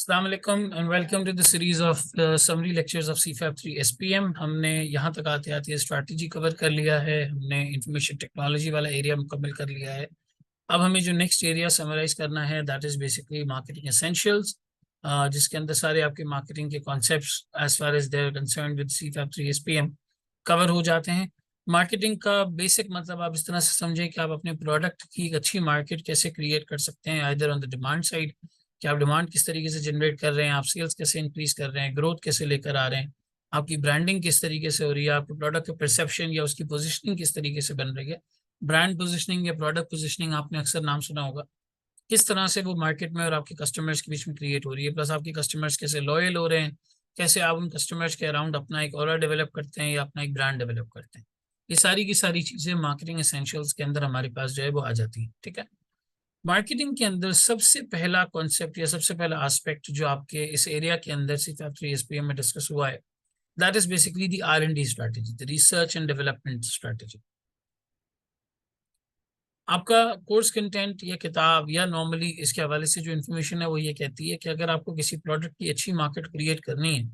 अस्सलाम वालेकुम and welcome to the series of summary lectures of CFAB 3 SPM. हमने यहाँ तक आते आते स्ट्रैटेजी कवर कर लिया है, हमने इंफॉर्मेशन टेक्नोलॉजी वाला एरिया मुकम्मल कर लिया है। अब हमें जो नेक्स्ट एरिया समराइज करना है that is basically marketing essentials, जिसके अंदर सारे आपके मार्केटिंग के concepts as far as they are concerned with CFAB 3 SPM cover हो जाते हैं। मार्केटिंग का बेसिक मतलब आप इस तरह से समझें कि आप अपने प्रोडक्ट की एक अच्छी मार्केट कैसे क्रिएट कर सकते हैं, either on the demand side कि आप डिमांड किस तरीके से जनरेट कर रहे हैं, आप सेल्स कैसे इंक्रीज कर रहे हैं, ग्रोथ कैसे लेकर आ रहे हैं, आपकी ब्रांडिंग किस तरीके से हो रही है, आपके प्रोडक्ट का परसेप्शन या उसकी पोजिशनिंग किस तरीके से बन रही है। ब्रांड पोजिशनिंग या प्रोडक्ट पोजिशनिंग आपने अक्सर नाम सुना होगा, किस तरह से वो मार्केट में और आपके कस्टमर्स के बीच में क्रिएट हो रही है, प्लस आपके कस्टमर्स कैसे लॉयल हो रहे हैं, कैसे आप उन कस्टमर्स के अराउंड अपना एक ऑरा डेवलप करते हैं या अपना एक ब्रांड डेवलप करते हैं। ये सारी की सारी चीज़ें मार्केटिंग एसेंशियल्स के अंदर हमारे पास जो है वो आ जाती हैं। ठीक है, मार्केटिंग के अंदर सबसे पहला कॉन्सेप्ट या सबसे पहला एस्पेक्ट जो आपके इस एरिया के अंदर सीफैब 3 एसपीएम में डिस्कस हुआ है that is basically the R&D strategy, the research and development strategy. आपका कोर्स कंटेंट या किताब या नॉर्मली इसके हवाले से जो इन्फॉर्मेशन है वो ये कहती है कि अगर आपको किसी प्रोडक्ट की अच्छी मार्केट क्रिएट करनी है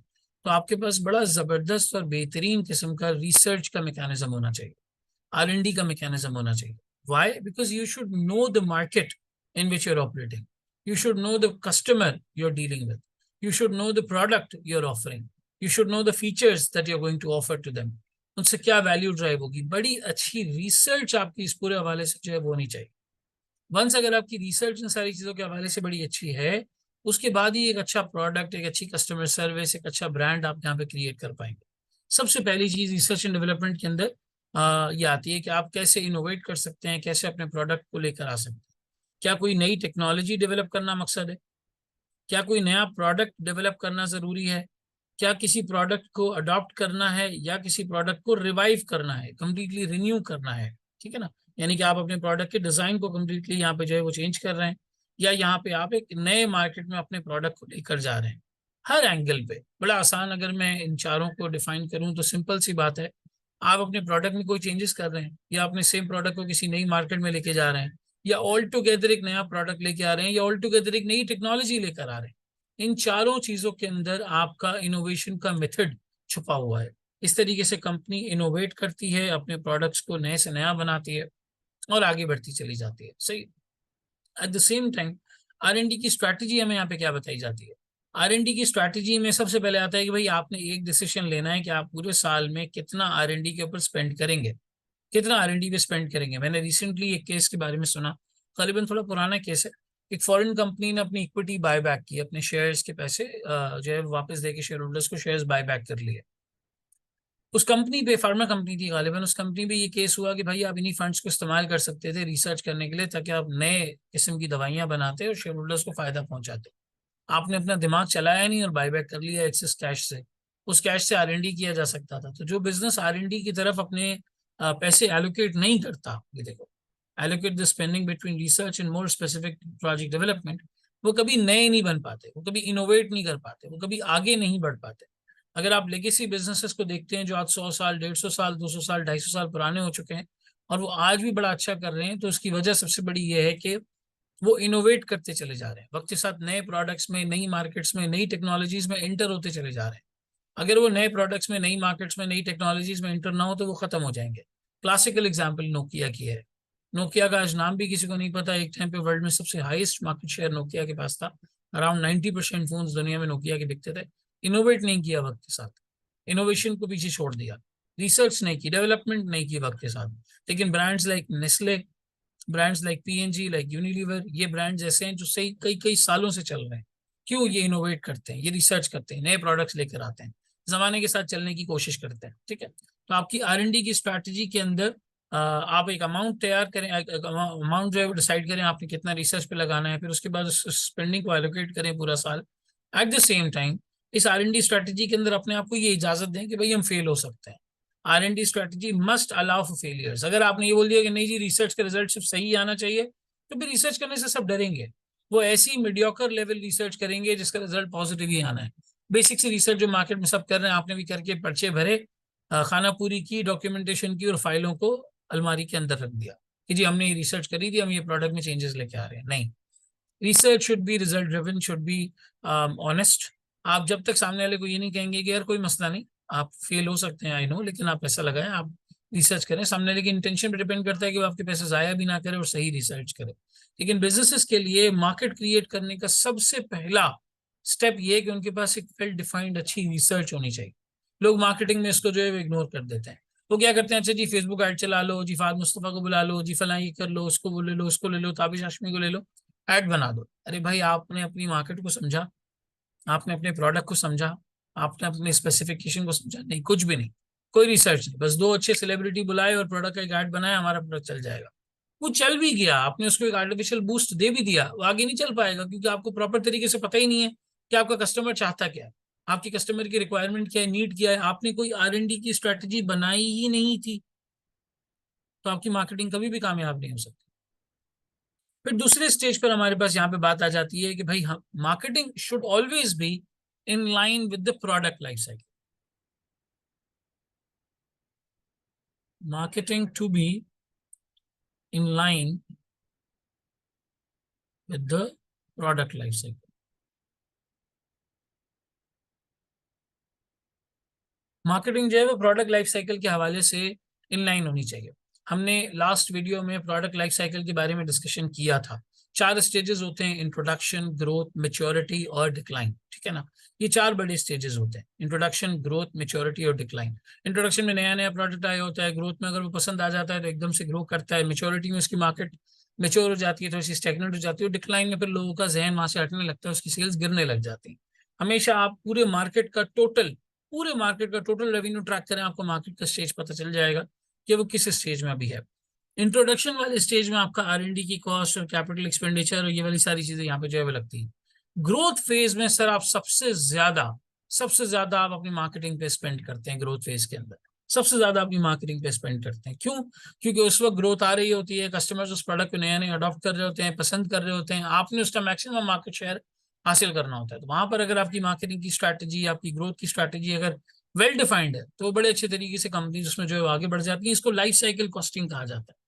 तो आपके पास बड़ा ज़बरदस्त और बेहतरीन किस्म का रिसर्च का मैकेनिज्म होना चाहिए, R&D का मैकेनिज्म होना चाहिए। Why? Because you should know the market in which you're operating. You should know the customer you're dealing with. You should know the product you're offering. You should know the features that you're going to offer to them. उनसे क्या value drive होगी, बड़ी अच्छी research आपकी इस पूरे हवाले से जो है वो होनी चाहिए। वंस अगर आपकी रिसर्च इन सारी चीज़ों के हवाले से बड़ी अच्छी है, उसके बाद ही एक अच्छा प्रोडक्ट, एक अच्छी कस्टमर सर्विस, एक अच्छा ब्रांड आप यहाँ पे क्रिएट कर पाएंगे। सबसे पहली चीज़ रिसर्च एंड डेवलपमेंट के अंदर ये आती है कि आप कैसे इनोवेट कर सकते हैं, कैसे अपने प्रोडक्ट को लेकर आ सकते हैं। क्या कोई नई टेक्नोलॉजी डेवलप करना मकसद है? क्या कोई नया प्रोडक्ट डेवलप करना ज़रूरी है? क्या किसी प्रोडक्ट को अडॉप्ट करना है या किसी प्रोडक्ट को रिवाइव करना है, कम्प्लीटली रिन्यू करना है? ठीक है ना, यानी कि आप अपने प्रोडक्ट के डिज़ाइन को कम्प्लीटली यहाँ पे जो है वो चेंज कर रहे हैं, या यहाँ पे आप एक नए मार्केट में अपने प्रोडक्ट को लेकर जा रहे हैं। हर एंगल पे बड़ा आसान, अगर मैं इन चारों को डिफाइन करूँ तो सिंपल सी बात है, आप अपने प्रोडक्ट में कोई चेंजेस कर रहे हैं या अपने सेम प्रोडक्ट को किसी नई मार्केट में लेके जा रहे हैं, या ऑल टुगेदर एक नया प्रोडक्ट लेके आ रहे हैं, या ऑल टुगेदर एक नई टेक्नोलॉजी लेकर आ रहे हैं। इन चारों चीजों के अंदर आपका इनोवेशन का मेथड छुपा हुआ है। इस तरीके से कंपनी इनोवेट करती है, अपने प्रोडक्ट्स को नए से नया बनाती है और आगे बढ़ती चली जाती है। सही। At the same time R&D की स्ट्रैटेजी हमें यहाँ पे क्या बताई जाती है? R&D की स्ट्रैटेजी में सबसे पहले आता है कि भाई आपने एक डिसीजन लेना है कि आप पूरे साल में कितना R&D के ऊपर स्पेंड करेंगे, कितना R&D पे स्पेंड करेंगे। मैंने रिसेंटली एक केस के बारे में सुना, करीबन थोड़ा पुराना केस है। एक फॉरेन कंपनी ने अपनी इक्विटी बाय बैक की, अपने शेयर्स के पैसे जो है वापस देके शेयर होल्डर्स को शेयर्स बाय बैक कर लिए। उस कंपनी पे, फार्मा कंपनी थी गालिबन, उस कंपनी पे ये केस हुआ कि भाई आप इन्हीं फंड्स को इस्तेमाल कर सकते थे रिसर्च करने के लिए, ताकि आप नए किस्म की दवाइयां बनाते और शेयर होल्डर्स को फायदा पहुंचाते। आपने अपना दिमाग चलाया नहीं और बायबैक कर लिया एक्सेस कैश से। उस कैश से R&D किया जा सकता था। तो जो बिजनेस R&D की तरफ अपने पैसे एलोकेट नहीं करता, ये देखो, allocate the spending between research and more specific project development, वो कभी नए नहीं बन पाते, वो कभी इनोवेट नहीं कर पाते, वो कभी आगे नहीं बढ़ पाते। अगर आप लेगेसी बिजनेसेस को देखते हैं जो आज 100 साल, 150 साल, 200 साल, 250 साल पुराने हो चुके हैं और वो आज भी बड़ा अच्छा कर रहे हैं, तो उसकी वजह सबसे बड़ी ये है कि वो इनोवेट करते चले जा रहे हैं, वक्त के साथ नए प्रोडक्ट्स में, नई मार्केट्स में, नई टेक्नोलॉजीज में एंटर होते चले जा रहे हैं। अगर वो नए प्रोडक्ट्स में, नई मार्केट्स में, नई टेक्नोलॉजीज में एंटर ना हो तो वो खत्म हो जाएंगे। क्लासिकल एग्जांपल नोकिया की है। नोकिया का आज नाम भी किसी को नहीं पता। एक टाइम पे वर्ल्ड में सबसे हाईएस्ट मार्केट शेयर नोकिया के पास था। अराउंड 90% फोन दुनिया में नोकिया के बिकते थे। इनोवेट नहीं किया वक्त के साथ, इनोवेशन को पीछे छोड़ दिया, रिसर्च नहीं की, डेवलपमेंट नहीं की वक्त के साथ। लेकिन brands like Nestle, brands like P&G, like Unilever, ये ब्रांड्स ऐसे हैं जो सही कई कई सालों से चल रहे हैं। क्यों? ये इनोवेट करते हैं, ये रिसर्च करते हैं, नए प्रोडक्ट्स लेकर आते हैं, जमाने के साथ चलने की कोशिश करते हैं। ठीक है, तो आपकी R&D की स्ट्रैटेजी के अंदर आप एक अमाउंट तैयार करें, अमाउंट जो है वो डिसाइड करें आपने कितना रिसर्च पे लगाना है, फिर उसके बाद उस स्पेंडिंग को एलोकेट करें पूरा साल। एट द सेम टाइम इस R&D स्ट्रैटेजी के अंदर अपने आप को ये इजाजत दें कि भाई हम फेल हो सकते हैं। R&D strategy must allow for failures. अगर आपने ये बोल दिया कि नहीं जी रिसर्च का रिजल्ट सिर्फ सही आना चाहिए, तो फिर रिसर्च करने से सब डरेंगे। वो ऐसी मीडियोकर लेवल रिसर्च करेंगे जिसका रिजल्ट पॉजिटिव ही आना है। बेसिक सी रिसर्च जो मार्केट में सब कर रहे हैं, आपने भी करके पर्चे भरे, खाना पूरी की, डॉक्यूमेंटेशन की और फाइलों को अलमारी के अंदर रख दिया कि जी हमने ये रिसर्च करी थी, हम ये प्रोडक्ट में चेंजेस लेके आ रहे हैं। नहीं, research should be result driven, should be honest. आप जब तक सामने वाले को ये नहीं कहेंगे कि यार कोई मसला नहीं, आप फेल हो सकते हैं, आई नो, लेकिन आप पैसा लगाएं, आप रिसर्च करें। सामने वाले की इंटेंशन पे डिपेंड करता है कि वो आपके पैसे जाया भी ना करे और सही रिसर्च करे। लेकिन बिजनेसेस के लिए मार्केट क्रिएट करने का सबसे पहला स्टेप ये है कि उनके पास एक वेल डिफाइंड अच्छी रिसर्च होनी चाहिए। लोग मार्केटिंग में इसको जो है इग्नोर कर देते हैं। वो क्या करते हैं, अच्छा जी फेसबुक ऐड चला लो जी, फाद मुस्तफा को बुला लो जी, फला ये कर लो, उसको वो ले लो, उसको ले लो, ताबिश हाशमी को ले लो, ऐड बना दो। अरे भाई, आपने अपनी मार्केट को समझा? आपने अपने प्रोडक्ट को समझा? आपने अपने स्पेसिफिकेशन को समझा? नहीं, कुछ भी नहीं। कोई रिसर्च नहीं, बस दो अच्छे सेलिब्रिटी बुलाए और प्रोडक्ट का एक ऐड बनाया, हमारा प्रोडक्ट चल जाएगा। वो चल भी गया, आपने उसको एक आर्टिफिशियल बूस्ट दे भी दिया, वो आगे नहीं चल पाएगा, क्योंकि आपको प्रॉपर तरीके से पता ही नहीं है कि आपका कस्टमर चाहता क्या है, आपकी कस्टमर की रिक्वायरमेंट क्या है, नीड क्या है। आपने कोई R&D की स्ट्रेटजी बनाई ही नहीं थी, तो आपकी मार्केटिंग कभी भी कामयाब नहीं हो सकती। फिर दूसरे स्टेज पर हमारे पास यहाँ पे बात आ जाती है कि भाई हम marketing should always be in line with the product life cycle. Marketing to be in line with the product life cycle. Marketing जो है वो प्रोडक्ट लाइफ साइकिल के हवाले से इनलाइन होनी चाहिए। हमने लास्ट वीडियो में प्रोडक्ट लाइफ साइकिल के बारे में डिस्कशन किया था। 4 स्टेजेस होते हैं, इंट्रोडक्शन, ग्रोथ, मैच्योरिटी और डिक्लाइन। ठीक है ना? ये 4 बड़े स्टेजेस होते हैं, इंट्रोडक्शन, ग्रोथ, मैच्योरिटी और डिक्लाइन। इंट्रोडक्शन में नया नया प्रोडक्ट आया होता है, ग्रोथ में अगर वो पसंद आ जाता है तो एकदम से ग्रो करता है, मैच्योरिटी में उसकी मार्केट मेच्योर हो जाती है, थोड़ी सी स्टेगनेंट हो जाती है, और डिक्लाइन में फिर लोगों का जहन वहां से हटने लगता है, उसकी सेल्स गिरने लग जाती है। हमेशा आप पूरे मार्केट का टोटल रेवेन्यू ट्रैक करें, आपको मार्केट का स्टेज पता चल जाएगा कि वो किस स्टेज में अभी है। इंट्रोडक्शन वाले स्टेज में आपका R&D की कॉस्ट और कैपिटल एक्सपेंडिचर और ये वाली सारी चीजें यहाँ पे जो है वो लगती है। ग्रोथ फेज में सर आप सबसे ज्यादा आप अपनी मार्केटिंग पे स्पेंड करते हैं। ग्रोथ फेज के अंदर सबसे ज्यादा अपनी मार्केटिंग पे स्पेंड करते हैं। क्यों? क्योंकि उस वक्त ग्रोथ आ रही होती है, कस्टमर्स उस प्रोडक्ट को नया नया अडॉप्ट कर रहे होते हैं, पसंद कर रहे होते हैं, आपने उसका मैक्सिमम मार्केट शेयर हासिल करना होता है। तो वहां पर अगर आपकी मार्केटिंग की स्ट्रैटेजी, आपकी ग्रोथ की स्ट्रैटेजी अगर वेल डिफाइंड है, तो बड़े अच्छे तरीके से कंपनीज उसमें जो है आगे बढ़ जाती है। इसको लाइफ साइकिल कॉस्टिंग कहा जाता है।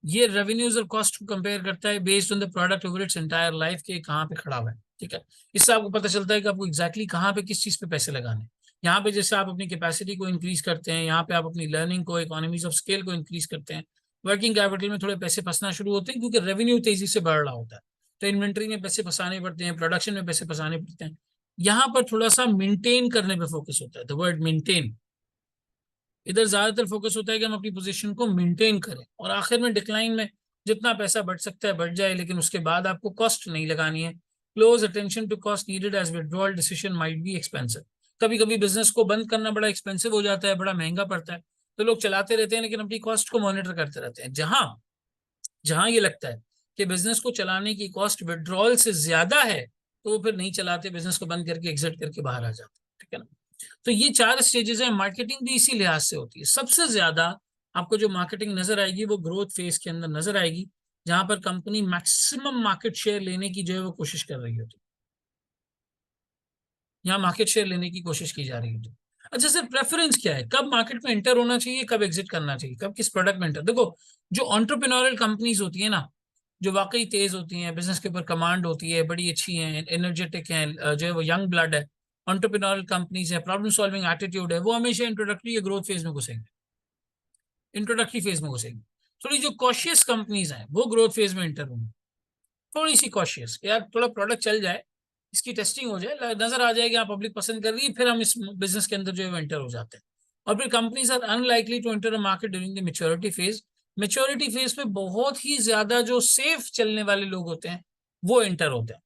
ये रेवेन्यूज और कॉस्ट को कंपेयर करता है based on the product over its entire life के कहाँ पे खड़ा हुआ है। ठीक है? इससे आपको पता चलता है कि आपको एग्जैक्टली कहाँ पे किस चीज पे पैसे लगाने हैं। यहाँ पे जैसे आप अपनी कैपेसिटी को इंक्रीज करते हैं, यहाँ पे आप अपनी लर्निंग को, इकोनॉमीज ऑफ स्केल को इंक्रीज करते हैं, वर्किंग कैपिटल में थोड़े पैसे फंसना शुरू होते हैं क्योंकि रेवेन्यू तेजी से बढ़ रहा होता है। तो इन्वेंट्री में पैसे फंसाने पड़ते हैं, प्रोडक्शन में पैसे फंसाने पड़ते हैं। यहाँ पर थोड़ा सा मेंटेन करने पे फोकस होता है, द वर्ड मेंटेन। इधर ज्यादातर फोकस होता है कि हम अपनी पोजीशन को मेंटेन करें, और आखिर में डिक्लाइन में जितना पैसा बढ़ सकता है बढ़ जाए, लेकिन उसके बाद आपको कॉस्ट नहीं लगानी है। Close attention to cost needed as withdrawal decision might be expensive. कभी कभी बिजनेस को बंद करना बड़ा एक्सपेंसिव हो जाता है, बड़ा महंगा पड़ता है, तो लोग चलाते रहते हैं लेकिन अपनी कॉस्ट को मॉनिटर करते रहते हैं। जहां जहां ये लगता है कि बिजनेस को चलाने की कॉस्ट विड्रॉल से ज्यादा है, तो वो फिर नहीं चलाते, बिजनेस को बंद करके एग्जिट करके बाहर आ जाते हैं। ठीक है ना? तो ये 4 स्टेजेस है। मार्केटिंग भी इसी लिहाज से होती है। सबसे ज्यादा आपको जो मार्केटिंग नजर आएगी वो ग्रोथ फेज के अंदर नजर आएगी, जहां पर कंपनी मैक्सिमम मार्केट शेयर लेने की जो है वो कोशिश कर रही होती है। यहाँ मार्केट शेयर लेने की कोशिश की जा रही होती है। अच्छा सर, प्रेफरेंस क्या है, कब मार्केट में एंटर होना चाहिए, कब एग्जिट करना चाहिए, कब किस प्रोडक्ट में एंटर? देखो, जो ऑन्टरप्रेन्योरल कंपनीज होती है ना, जो वाकई तेज होती हैं, बिजनेस के ऊपर कमांड होती है, बड़ी अच्छी हैं, एनर्जेटिक हैं, जो है वो यंग ब्लड है, ऑन्टरप्रेन्योरल कंपनीज है, प्रॉब्लम सॉल्विंग एटीट्यूड है, वो हमेशा इंट्रोडक्टरी या ग्रोथ फेज में घुसेंगे। इंट्रोडक्टरी फेज में घुसेंगे। थोड़ी जो कॉशियस कंपनीज हैं वो ग्रोथ फेज में एंटर होंगी। थोड़ी सी कॉशियस, यार थोड़ा प्रोडक्ट चल जाए, इसकी टेस्टिंग हो जाए, नजर आ जाएगी आप पब्लिक पसंद कर रही है, फिर हम इस बिजनेस के अंदर जो है एंटर हो जाते हैं। और फिर companies are unlikely to enter a market during the maturity phase. Maturity phase में बहुत ही ज्यादा जो सेफ चलने वाले लोग होते हैं वो एंटर होते हैं,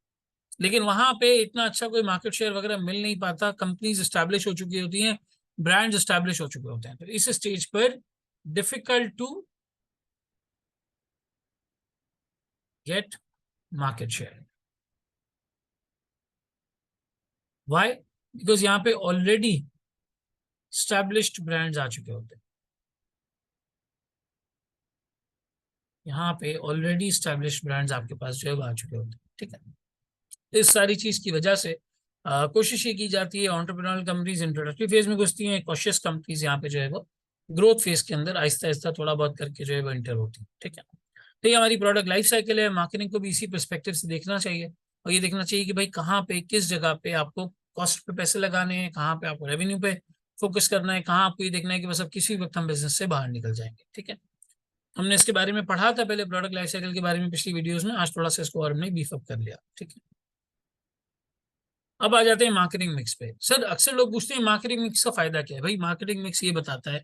लेकिन वहां पे इतना अच्छा कोई मार्केट शेयर वगैरह मिल नहीं पाता। कंपनीज स्टैब्लिश हो चुकी होती हैं, ब्रांड्स स्टैब्लिश हो चुके होते हैं, तो इस स्टेज पर difficult to get market share. Why? Because यहाँ पे ऑलरेडी स्टैब्लिश्ड ब्रांड्स आ चुके होते हैं। यहाँ पे ऑलरेडी स्टैब्लिश्ड ब्रांड्स आपके पास जो है वो आ चुके होते हैं। ठीक है? तो इस सारी चीज की वजह से कोशिश ये की जाती है, एंटरप्रेन्योरल कंपनीज इंट्रोडक्टरी फेज में घुसती हैं, कॉशियस कंपनीज यहाँ पे जो है वो ग्रोथ फेज के अंदर आहिस्ता आहिस्ता थोड़ा बहुत करके जो है वो एंटर होती है। ठीक है? तो ये हमारी प्रोडक्ट लाइफ साइकिल है। मार्केटिंग को भी इसी पर्सपेक्टिव से देखना चाहिए, और ये देखना चाहिए कि भाई कहाँ पे, किस जगह पे आपको कॉस्ट पे पैसे लगाने हैं, कहाँ पे आपको रेवेन्यू पे फोकस करना है, कहाँ आपको ये देखना है कि बस अब किसी वक्त हम बिजनेस से बाहर निकल जाएंगे। ठीक है, हमने इसके बारे में पढ़ा था पहले प्रोडक्ट लाइफ साइकिल के बारे में पिछली वीडियोस में, आज थोड़ा सा इसको और हमने बीफ अप कर लिया। ठीक है, अब आ जाते हैं मार्केटिंग मिक्स पे। सर अक्सर लोग पूछते हैं मार्केटिंग मिक्स का फायदा क्या है। भाई मार्केटिंग मिक्स ये बताता है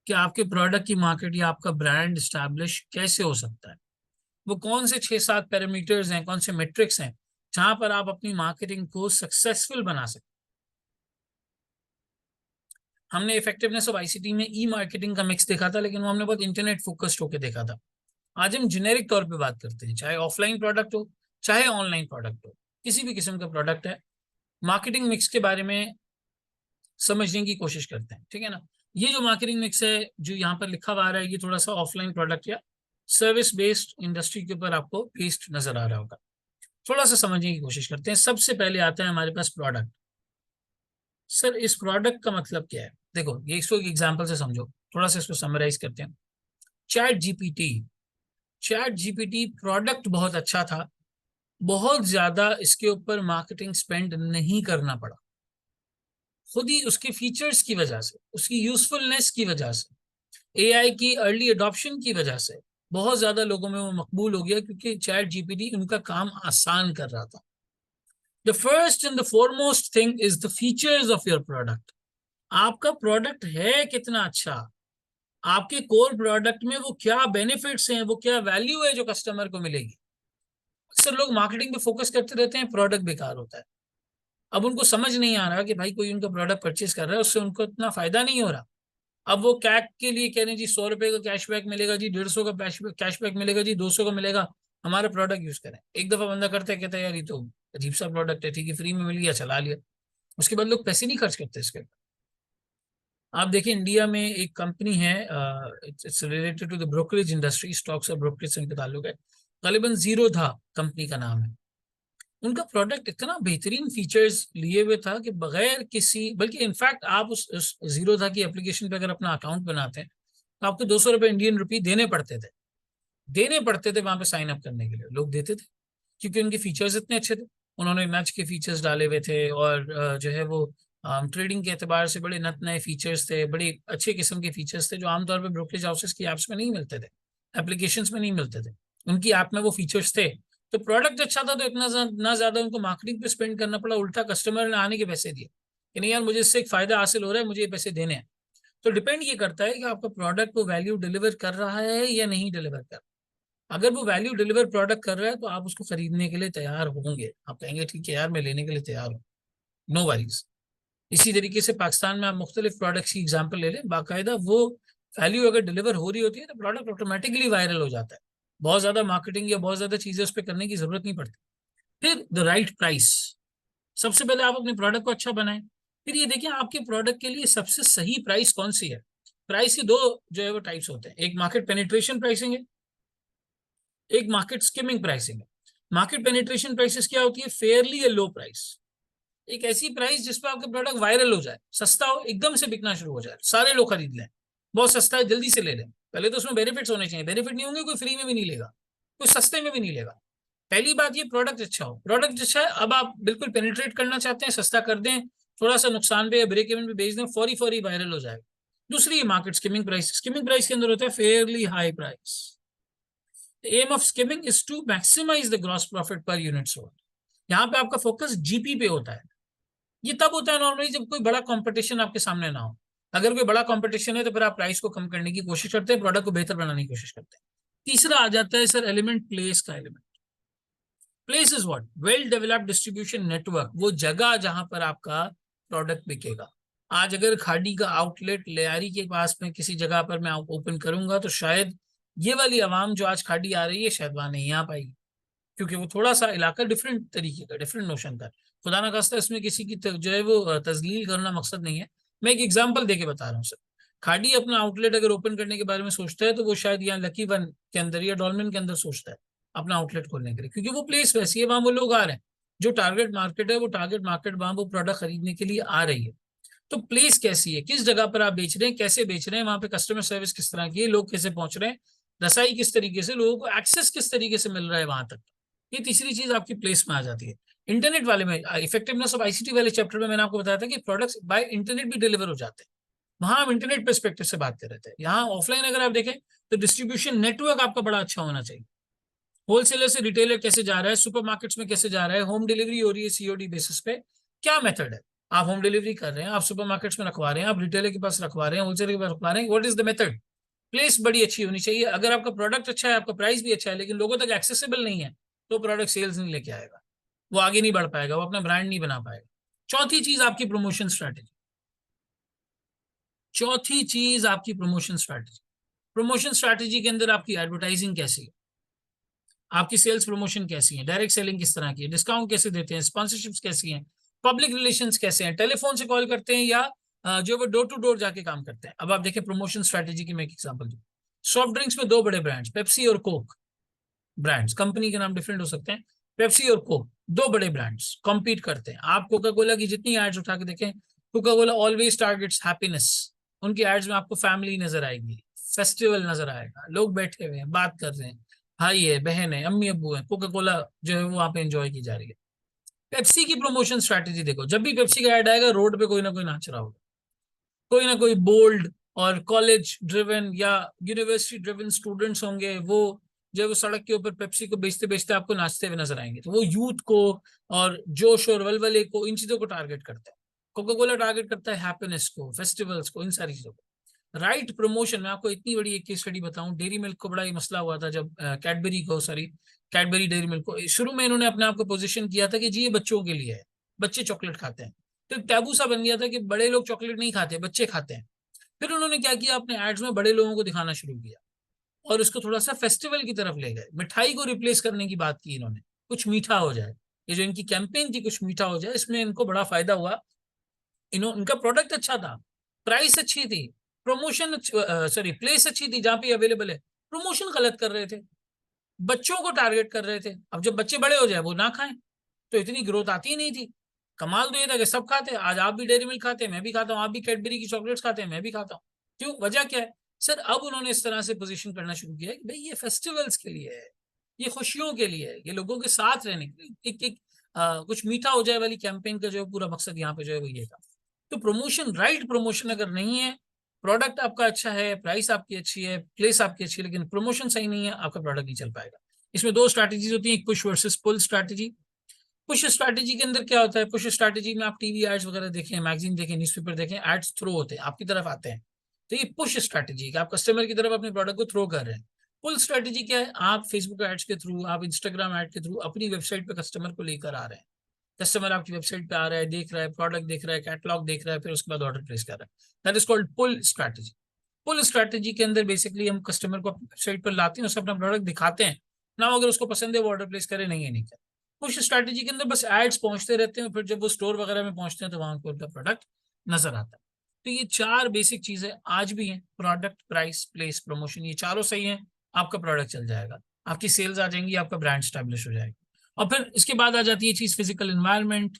कि आपके प्रोडक्ट की मार्केट या आपका ब्रांड स्टैब्लिश कैसे हो सकता है। वो कौन से 6-7 पैरामीटर्स हैं, कौन से मेट्रिक्स हैं जहां पर आप अपनी मार्केटिंग को सक्सेसफुल बना सकते। हमने इफेक्टिवनेस ऑफ आईसीटी में ई मार्केटिंग का मिक्स देखा था, लेकिन वो हमने बहुत इंटरनेट फोकस्ड होकर देखा था। आज हम जेनेरिक तौर पे बात करते हैं, चाहे ऑफलाइन प्रोडक्ट हो चाहे ऑनलाइन प्रोडक्ट हो, किसी भी किस्म का प्रोडक्ट है, मार्केटिंग मिक्स के बारे में समझने की कोशिश करते हैं। ठीक है ना, ये जो मार्केटिंग मिक्स है जो यहाँ पर लिखा हुआ आ रहा है, ये थोड़ा सा ऑफलाइन प्रोडक्ट या सर्विस बेस्ड इंडस्ट्री के ऊपर आपको बेस्ड नजर आ रहा होगा। थोड़ा सा समझने की कोशिश करते हैं। सबसे पहले आता है हमारे पास प्रोडक्ट। सर इस प्रोडक्ट का मतलब क्या है? देखो ये इसको एग्जांपल से समझो, थोड़ा सा इसको समराइज करते हैं। Chat GPT, chat GPT product बहुत अच्छा था, बहुत ज्यादा इसके ऊपर मार्केटिंग स्पेंड नहीं करना पड़ा, खुद ही उसके फीचर्स की वजह से, उसकी यूजफुलनेस की वजह से, एआई की अर्ली अडॉप्शन की वजह से बहुत ज्यादा लोगों में वो मकबूल हो गया, क्योंकि चैट जीपीटी उनका काम आसान कर रहा था। The first and the foremost thing is the features of your product. आपका प्रोडक्ट है कितना अच्छा, आपके कोर प्रोडक्ट में वो क्या बेनिफिट्स हैं, वो क्या वैल्यू है जो कस्टमर को मिलेगी। अक्सर लोग मार्केटिंग पे फोकस करते रहते हैं, प्रोडक्ट बेकार होता है। अब उनको समझ नहीं आ रहा कि भाई कोई उनका प्रोडक्ट परचेज कर रहा है, उससे उनको इतना फायदा नहीं हो रहा। अब वो कैक के लिए कह रहे हैं जी 100 रुपए का कैशबैक मिलेगा जी, 150 का कैशबैक मिलेगा जी, 200 का मिलेगा, हमारा प्रोडक्ट यूज करें। एक दफा बंदा करता है, कहता है यार ये तो अजीब सा प्रोडक्ट है, ठीक है फ्री में मिल गया चला लिया, उसके बाद लोग पैसे नहीं खर्च करते इसके ऊपर। आप देखिए इंडिया में एक कंपनी है, it's related to the brokerage industry, stocks और ब्रोकरेज से इनका ताल्लुक है, गालिबन जीरो था कंपनी का नाम है। उनका प्रोडक्ट इतना बेहतरीन फीचर्स लिए हुए था कि बगैर किसी, बल्कि इनफैक्ट आप उस जीरो था की एप्लीकेशन पे अगर अपना अकाउंट बनाते हैं तो आपको 200 रुपए इंडियन रुपी देने पड़ते थे वहां पे साइन अप करने के लिए। लोग देते थे क्योंकि उनके फीचर्स इतने अच्छे थे। उन्होंने मैच के फीचर्स डाले हुए थे, और जो है वो ट्रेडिंग के एतबार से बड़े नत नए फीचर्स थे, बड़े अच्छे किस्म के फीचर्स थे जो आमतौर पर ब्रोकरेज हाउसेस की एप्स में नहीं मिलते थे, एप्लीकेशन में नहीं मिलते थे। उनकी ऐप में वो फीचर्स थे। तो प्रोडक्ट अच्छा था तो इतना ना ज्यादा उनको मार्केटिंग पे स्पेंड करना पड़ा, उल्टा कस्टमर ने आने के पैसे दिए कि नहीं यार मुझे इससे एक फायदा हासिल हो रहा है, मुझे ये पैसे देने हैं। तो डिपेंड ये करता है कि आपका प्रोडक्ट वो वैल्यू डिलीवर कर रहा है या नहीं डिलीवर कर रहा। अगर वो वैल्यू डिलीवर प्रोडक्ट कर रहा है तो आप उसको खरीदने के लिए तैयार होंगे, आप कहेंगे ठीक है यार मैं लेने के लिए तैयार हूँ, नो वरीज। इसी तरीके से पाकिस्तान में आप मुख्तलिफ प्रोडक्ट्स की एग्जाम्पल ले लें, बाकायदा वो वैल्यू अगर डिलीवर हो रही होती है तो प्रोडक्ट ऑटोमेटिकली वायरल हो जाता है, बहुत ज्यादा मार्केटिंग या बहुत ज्यादा चीजें उस पर करने की जरूरत नहीं पड़ती। फिर द राइट प्राइस, सबसे पहले आप अपने प्रोडक्ट को अच्छा बनाएं। फिर ये देखिए आपके प्रोडक्ट के लिए सबसे सही प्राइस कौन सी है। प्राइस के दो जो है वो टाइप्स होते हैं, एक मार्केट पेनिट्रेशन प्राइसिंग है, एक मार्केट स्किमिंग प्राइसिंग है। मार्केट पेनिट्रेशन प्राइसेस क्या होती है? फेयरली लो प्राइस, एक ऐसी प्राइस जिसपे आपका प्रोडक्ट वायरल हो जाए, सस्ता हो, एकदम से बिकना शुरू हो जाए, सारे लोग खरीद लें, बहुत सस्ता है जल्दी से ले लें। पहले तो उसमें बेनिफिट्स होने चाहिए, बेनिफिट नहीं होंगे कोई फ्री में भी नहीं लेगा, कोई सस्ते में भी नहीं लेगा। पहली बात ये प्रोडक्ट अच्छा हो, प्रोडक्ट अच्छा है, अब आप बिल्कुल पेनिट्रेट करना चाहते हैं, सस्ता कर दें, थोड़ा सा नुकसान पे या ब्रेक इवन पे बेच दें, फौरी फौरी वायरल हो जाएगा। दूसरी market skimming price, skimming price के अंदर होता है fairly high price. Aim of skimming is to maximize the gross profit per unit sold. यहाँ पे आपका फोकस जीपी पे होता है। ये तब होता है नॉर्मली जब कोई बड़ा कंपटीशन आपके सामने ना हो। अगर कोई बड़ा कंपटीशन है तो फिर आप प्राइस को कम करने की कोशिश करते हैं, प्रोडक्ट को बेहतर बनाने की कोशिश करते हैं। तीसरा आ जाता है सर एलिमेंट, प्लेस का element. Place is what? Well developed distribution network, वो जगह जहां पर आपका प्रोडक्ट बिकेगा। आज अगर खाड़ी का आउटलेट लियारी के पास में किसी जगह पर मैं ओपन करूंगा तो शायद ये वाली आवाम जो आज खाड़ी आ रही है शायद वहां नहीं आ पाएगी, क्योंकि वो थोड़ा सा इलाका डिफरेंट तरीके का, डिफरेंट नोशन का। खुदा ना खास्ता इसमें किसी की जो है वो तजलील करना मकसद नहीं है, मैं एक एग्जांपल देके बता रहा हूँ सर। खाड़ी अपना आउटलेट अगर ओपन करने के बारे में सोचता है तो वो शायद यहाँ लकी वन के अंदर या डॉल्मेन के अंदर सोचता है अपना आउटलेट खोलने के लिए, क्योंकि वो प्लेस वैसी है, वहां वो लोग आ रहे हैं, जो टारगेट मार्केट है वो टारगेट मार्केट वहां वो प्रोडक्ट खरीदने के लिए आ रही है। तो प्लेस कैसी है, किस जगह पर आप बेच रहे हैं, कैसे बेच रहे हैं, वहां पे कस्टमर सर्विस किस तरह की है, लोग कैसे पहुंच रहे हैं, रसाई किस तरीके से, लोगों को एक्सेस किस तरीके से मिल रहा है वहां तक। ये तीसरी चीज आपकी प्लेस में आ जाती है। इंटरनेट वाले में, इफेक्टिवनेस ऑफ आईसीटी वाले चैप्टर में मैंने आपको बताया था कि प्रोडक्ट्स बाय इंटरनेट भी डिलीवर हो जाते हैं, वहां हम इंटरनेट पर्सपेक्टिव से बात कर रहे थे। यहाँ ऑफलाइन अगर आप देखें तो डिस्ट्रीब्यूशन नेटवर्क आपका बड़ा अच्छा होना चाहिए। होलसेलर से रिटेलर कैसे जा रहा है, सुपरमार्केट्स में कैसे जा रहा है, होम डिलीवरी हो रही है सीओडी बेसिस पे, क्या मेथड है, आप होम डिलीवरी कर रहे हैं, आप सुपरमार्केट्स में रखवा रहे हैं, आप रिटेलर के पास रखवा रहे हैं, होलसेलर के पास रखवा रहे हैं, what is the method. Place बड़ी अच्छी होनी चाहिए। अगर आपका प्रोडक्ट अच्छा है, आपका प्राइस भी अच्छा है, लेकिन लोगों तक एक्सेसिबल नहीं है, तो प्रोडक्ट सेल्स नहीं लेके आएगा, वो आगे नहीं बढ़ पाएगा, वो अपना ब्रांड नहीं बना पाएगा। चौथी चीज आपकी प्रमोशन स्ट्रैटेजी। चौथी चीज आपकी प्रमोशन स्ट्रैटेजी। प्रमोशन स्ट्रैटेजी के अंदर आपकी एडवर्टाइजिंग कैसी है, आपकी सेल्स प्रमोशन कैसी है, डायरेक्ट सेलिंग किस तरह की है, डिस्काउंट कैसे देते हैं, स्पॉन्सरशिप्स कैसी हैं, पब्लिक रिलेशंस कैसे हैं, टेलीफोन से कॉल करते हैं या जो वो डोर टू डोर जाके काम करते हैं। अब आप देखिए प्रमोशन स्ट्रैटेजी की मैं एक एग्जांपल दूं। सॉफ्ट ड्रिंक्स में दो बड़े ब्रांड्स, पेप्सी और कोक, ब्रांड्स कंपनी के नाम डिफरेंट हो सकते हैं, पेप्सी और कोक दो बड़े ब्रांड्स कॉम्पीट करते हैं। आप कोका कोला की जितनी एड्स उठा के देखें, Coca Cola always targets happiness, उनकी एड्स में आपको फैमिली नजर आएगी, फेस्टिवल नजर आएगा, लोग बैठे हुए हैं, बात कर रहे हैं, भाई है, बहन है, अम्मी अब्बू है, कोका कोला जो है वो वहां पे एंजॉय की जा रही है। पेप्सी की प्रमोशन स्ट्रैटेजी देखो, जब भी पेप्सी का ऐड आएगा रोड पे कोई ना कोई नाच रहा होगा, कोई ना कोई बोल्ड और कॉलेज ड्रिवन या यूनिवर्सिटी ड्रिवन स्टूडेंट्स होंगे, वो जो है वो सड़क के ऊपर पेप्सी को बेचते बेचते आपको नाचते हुए नजर आएंगे। तो वो यूथ को और जोश और वलवले को, इन चीजों को टारगेट करता है। कोका कोला टारगेट करता है हैप्पीनेस को, फेस्टिवल्स को, इन सारी चीजों को। राइट प्रमोशन, मैं आपको इतनी बड़ी एक केस स्टडी बताऊं, डेयरी मिल्क को बड़ा ही मसला हुआ था जब कैडबरी डेयरी मिल्क को शुरू में इन्होंने अपने आप को पोजीशन किया था कि जी ये बच्चों के लिए है, बच्चे चॉकलेट खाते हैं, तो टैबू सा बन गया था कि बड़े लोग चॉकलेट नहीं खाते, बच्चे खाते हैं। फिर उन्होंने क्या किया, अपने एड्स में बड़े लोगों को दिखाना शुरू किया और उसको थोड़ा सा फेस्टिवल की तरफ ले गए, मिठाई को रिप्लेस करने की बात की इन्होंने, कुछ मीठा हो जाए, ये जो इनकी कैंपेन थी कुछ मीठा हो जाए, इसमें इनको बड़ा फायदा हुआ। इनका प्रोडक्ट अच्छा था, प्राइस अच्छी थी, प्रमोशन सॉरी प्लेस अच्छी थी जहां पे अवेलेबल है, प्रमोशन गलत कर रहे थे, बच्चों को टारगेट कर रहे थे। अब जब बच्चे बड़े हो जाए वो ना खाएं तो इतनी ग्रोथ आती ही नहीं थी। कमाल तो ये था कि सब खाते हैं, आज आप भी डेयरी मिल्क खाते हैं, मैं भी खाता हूँ, आप भी कैडबरी की चॉकलेट्स खाते हैं, मैं भी खाता हूँ। क्यों, वजह क्या है सर? अब उन्होंने इस तरह से पोजीशन करना शुरू किया है कि भाई ये फेस्टिवल्स के लिए है, ये खुशियों के लिए है, ये लोगों के साथ रहने के लिए, एक कुछ मीठा हो जाए वाली कैंपेन का जो पूरा मकसद यहाँ पे जो है वो ये था। तो प्रमोशन, राइट प्रमोशन अगर नहीं है, प्रोडक्ट आपका अच्छा है, प्राइस आपकी अच्छी है, प्लेस आपकी अच्छी है, लेकिन प्रमोशन सही नहीं है, आपका प्रोडक्ट नहीं चल पाएगा। इसमें दो स्ट्रैटेजीज होती है, पुश वर्सेस पुल स्ट्रैटेजी। पुश स्ट्रैटेजी के अंदर क्या होता है, पुश स्ट्रैटेजी में आप टीवी एड्स वगैरह देखें, मैगजीन देखें, न्यूज़पेपर देखें, एड्स थ्रो होते हैं, आपकी तरफ आते हैं, तो ये पुश स्ट्रैटेजी है, आप कस्टमर की तरफ अपने प्रोडक्ट को थ्रो कर रहे हैं। पुल स्ट्रैटेजी क्या है, आप फेसबुक एड्स के थ्रू, आप इंस्टाग्राम एड के थ्रू अपनी वेबसाइट पे कस्टमर को लेकर आ रहे हैं, कस्टमर आपकी वेबसाइट पे आ रहा है, देख रहा है, प्रोडक्ट देख रहा है, कैटलॉग देख रहा है, फिर उसके बाद ऑर्डर प्लेस कर रहा है, that is called pull strategy. Pull strategy के अंदर बेसिकली हम कस्टमर को अपनी वेबसाइट पर लाते हैं, उसे अपना प्रोडक्ट दिखाते हैं ना, अगर उसको पसंद है वो ऑर्डर प्लेस करे, नहीं है नहीं करे। पुश स्ट्रैटेजी के अंदर बस एड्स पहुंचते रहते हैं, फिर जब वो स्टोर वगैरह में पहुंचते हैं तो वहां पर उनका प्रोडक्ट नजर आता है। तो ये चार बेसिक चीजें आज भी हैं, प्रोडक्ट, प्राइस, प्लेस, प्रमोशन, ये चारों सही हैं, आपका प्रोडक्ट चल जाएगा, आपकी सेल्स आ जाएंगी, आपका ब्रांड स्टैब्लिश हो जाएगा। और फिर इसके बाद आ जाती है चीज फिजिकल एनवायरनमेंट,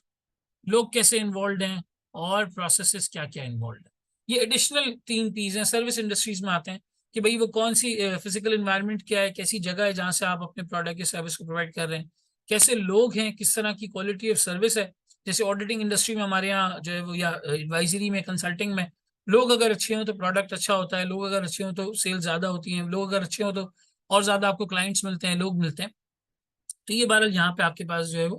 लोग कैसे इन्वॉल्व हैं और प्रोसेसेस क्या क्या इन्वॉल्व है। ये एडिशनल तीन पीस हैं, सर्विस इंडस्ट्रीज में आते हैं कि भाई वो कौन सी फिजिकल इन्वायरनमेंट क्या है, कैसी जगह है जहाँ से आप अपने प्रोडक्ट या सर्विस को प्रोवाइड कर रहे हैं, कैसे लोग हैं, किस तरह की क्वालिटी ऑफ सर्विस है। जैसे ऑडिटिंग इंडस्ट्री में हमारे यहाँ जो है वो, या एडवाइजरी में, कंसल्टिंग में, लोग अगर अच्छे हों तो प्रोडक्ट अच्छा होता है, लोग अगर अच्छे हों तो सेल्स ज्यादा होती हैं, लोग अगर अच्छे हों तो और ज्यादा आपको क्लाइंट्स मिलते हैं, लोग मिलते हैं। तो ये बहरहाल यहाँ पे आपके पास जो है वो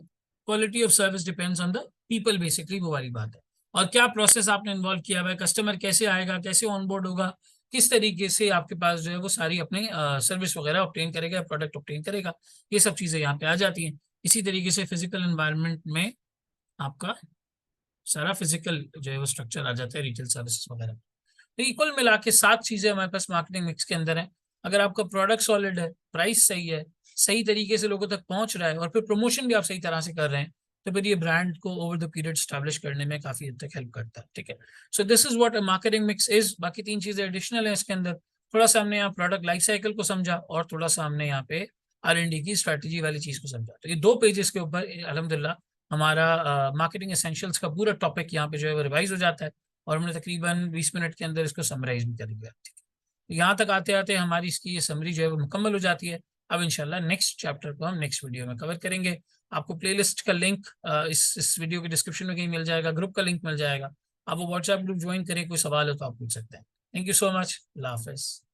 quality of service depends on the people, basically वो वाली बात है। और क्या प्रोसेस आपने इन्वॉल्व किया हुआ है, कस्टमर कैसे आएगा, कैसे ऑनबोर्ड होगा, किस तरीके से आपके पास जो है वो सारी अपने सर्विस वगैरह ऑब्टेन करेगा, प्रोडक्ट ऑब्टेन करेगा, ये सब चीजें यहाँ पे आ जाती हैं। इसी तरीके से फिजिकल एनवायरनमेंट में आपका सारा फिजिकल जो है वो स्ट्रक्चर आ जाता है, रिटेल सर्विसेज वगैरह। तो ये कुल मिला के सात चीजें हमारे पास मार्केटिंग मिक्स के अंदर है। अगर आपका प्रोडक्ट सॉलिड है, प्राइस सही है, सही तरीके से लोगों तक पहुंच रहा है, और फिर प्रमोशन भी आप सही तरह से कर रहे हैं, तो फिर ये ब्रांड को ओवर द पीरियड स्टैब्लिश करने में काफी हद तक हेल्प करता है। ठीक है, so this is what a marketing mix is. बाकी तीन चीजें एडिशनल है इसके अंदर। थोड़ा सा हमने यहाँ प्रोडक्ट लाइफ साइकिल को समझा, और थोड़ा सा हमने यहाँ पे R&D की स्ट्रैटेजी वाली चीज को समझा। तो ये दो पेजेस के ऊपर अल्हम्दुलिल्लाह हमारा मार्केटिंग एसेंशियल्स का पूरा टॉपिक यहाँ पे जो है वो रिवाइज हो जाता है, और हमने तकरीबन 20 मिनट के अंदर इसको समराइज भी कर लिया। यहाँ तक आते आते हमारी इसकी ये समरी जो है वो मुकम्मल हो जाती है। अब इंशाल्लाह नेक्स्ट चैप्टर को हम नेक्स्ट वीडियो में कवर करेंगे। आपको प्लेलिस्ट का लिंक इस वीडियो के डिस्क्रिप्शन में कहीं मिल जाएगा, ग्रुप का लिंक मिल जाएगा। आप वो व्हाट्सएप ग्रुप ज्वाइन करें, कोई सवाल हो तो आप पूछ सकते हैं। Thank you so much. अल्लाह हाफिज़।